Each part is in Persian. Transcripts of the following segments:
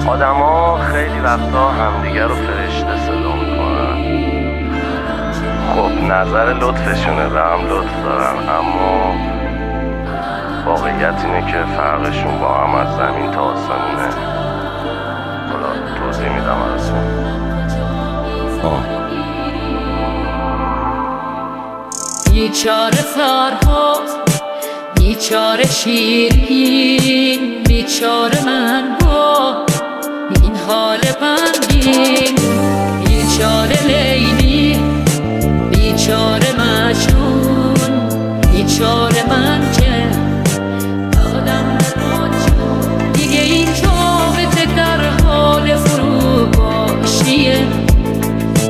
آدما خیلی وقتا همدیگه رو فرشته صدا میکنن. خب نظر لطفشونه، به هم لطف دارن، اما واقعیت اینه که فرقشون با هم از زمین تا آسمونه. حالا توضیح میدم براتون. بیچاره فرهاد، بیچاره شیرین، بیچاره من با این حال غمگین، بیچاره لیلی، بیچاره مجنون، بیچاره من که آدم نماجون. دیگه این رابطه در حال فروپاشیه،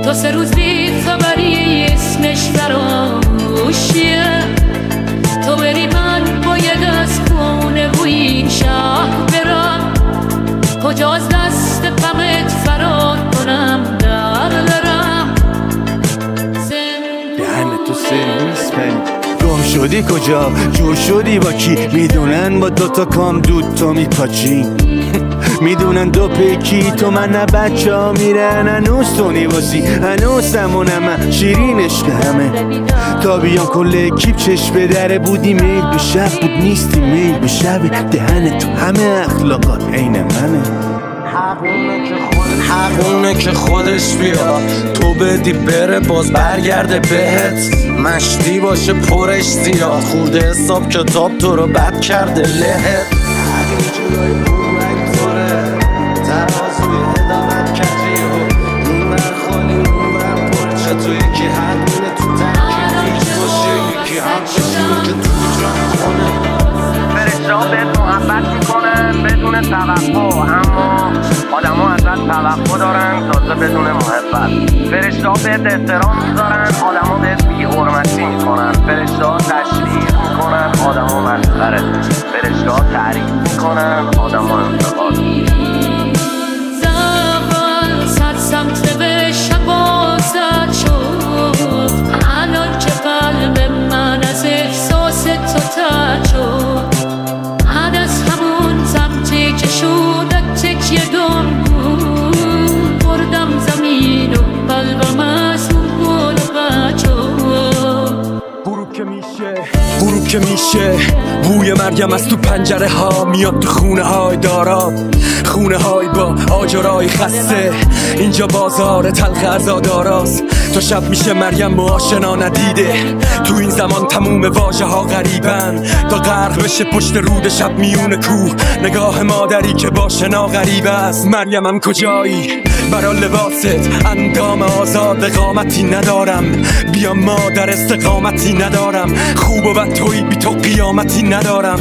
تا 3 روز بی خبری اسمش فراموشیه. تو بری من باید از خونه و این شهر برم، کجا از دست غمت فرار کنم در برم. دهن تو سرویس من گم شدی کجا، جور شدی با کی؟ میدونن با 2 تا کام دود تو میپاچی، میدونن 2 پیکی تو من نه بچه ها میرن. هنوز تو نیواسی، هنوز همونم شیرین عشق همه. تا بیان کل اکیب چشم به دره بودی، میل به شب بود نیستی میل به شبی. دهن تو همه اخلاقات عین منه. حقونه که خودش بیاد، تو بدی بره باز برگرده بهت. مشتی باشه پرش زیاد، خورده حساب کتاب تو رو بد کرده لهت. ترازوی ادامت کجی و این ور خالی اون ور پرچه، تو یکی حدونه تو ترکیفیش باشه، یکی هم کشونه که تو جان خونه. فرشته ها بهت محبت میکنن بدون توقع، اما آدم ها ازت توقع دارن تازه بدون محبت. فرشته ها بهت احترام میذارن، آدم ها بهت بی حرمتی میکنن. فرشته ها تشویق میکنن، آدم ها مسخره. فرشته ها تعریف میکنن، آدم ها انتقاد. سمت به شبازت شد، الان که قلب من از احساس تو تر شد. بعد از همون سمتی که شدت تکیه دم بود، بردم زمین و قلبم از اون گل قد شد. غروب که میشه بوی مریم از تو پنجره ها میاد تو خونه های داران، خونه های با آجرای خسته. اینجا بازار تلخ عزاداراست، تا شب میشه مریم با آشنا ندیده. تو این زمان تموم واژه ها غریبن، تا غرق بشه پشت رود شب میون کوه. نگاه مادری که با شنا غریب است. مریمم کجایی؟ برا لباست اندام آزاد قامتی ندارم. بیا مادر استقامتی ندارم. خوب و بد توی بی تو قیامتی ندارم.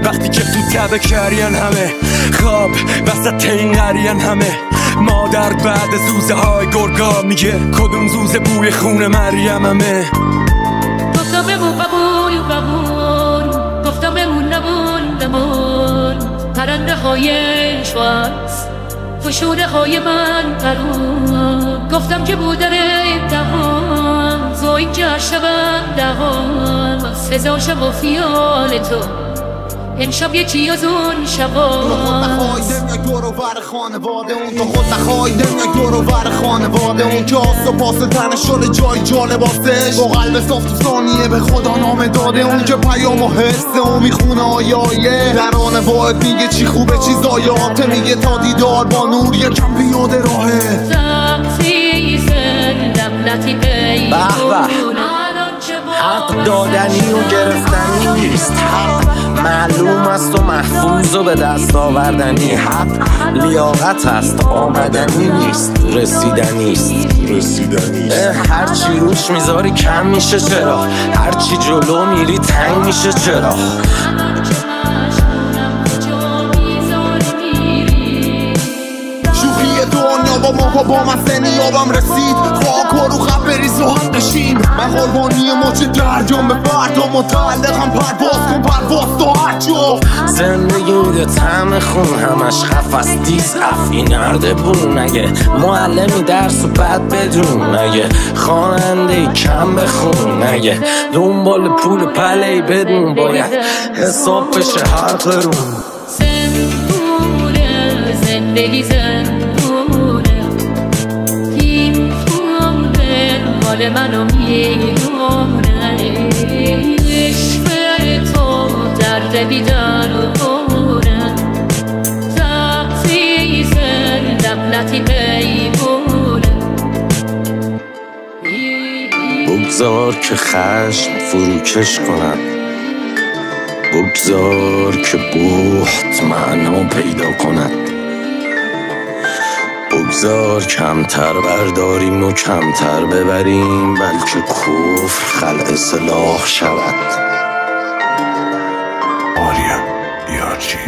وقتی که تو تبه کرین همه خواب وسط این قرین همه. مادر بعد زوزه های گرگا میگه کدوم زوزه بوی خون مریممه. گفتم بمون بمون بمون، گفتم بمون نمون بمون. پرنده های شواز فشوده های من پرون، گفتم که بود در امتحان زوی که شبم دهان. فضا شب و خیال تو امشب یکی از اون شبا. تو خود نخوای دنیا دور و ور خانواده اون، تو خود نخوای دنیا دور و ور خانواده اون. که آست و پاس تنش شده جای جالباستش، با قلب صاف تو ثانیه به خدا نام داده اون. که پیام و حسه و میخونه آیایه درانه باید میگه چی خوبه چی زایاته. میگه تا دیدار با نور یکم بیاده راهه. تفیز دولتی بیرون حق دادنی و گرفتنی نیست. حق معلوم است و محفوظ و به دست آوردنی. حق لیاقت است آمدنی نیست رسیدنی است. هرچی روش میذاری کم میشه چرا، هرچی جلو میری تنگ میشه چرا. دنیا با ما با من نیابم رسید. خاک و رو خب بریز و حقشیم. من قربانی مچ درجام به فردا متعلقم. پرواز کن پرواز تو هر جا. زندگی توی طعم خون همش قفس دیز افی نرده بون. اگه معلمی درس و بد بدون، اگه خواننده کم بخون، اگه دنبال پول پلی بدون، باید حساب بشه هر قرون. زندونه زندگی زندونه، این خونه مال منو میدونه، عشق تو درد بیدارونه، تقصیص لبنتی بیمونه. بگذار که خشم فروکش کنم، بگذار که بحت معنا پیدا کند، بگذار کمتر برداریم و کمتر ببریم، بلکه کفر خلع سلاح شود. آریا یارچی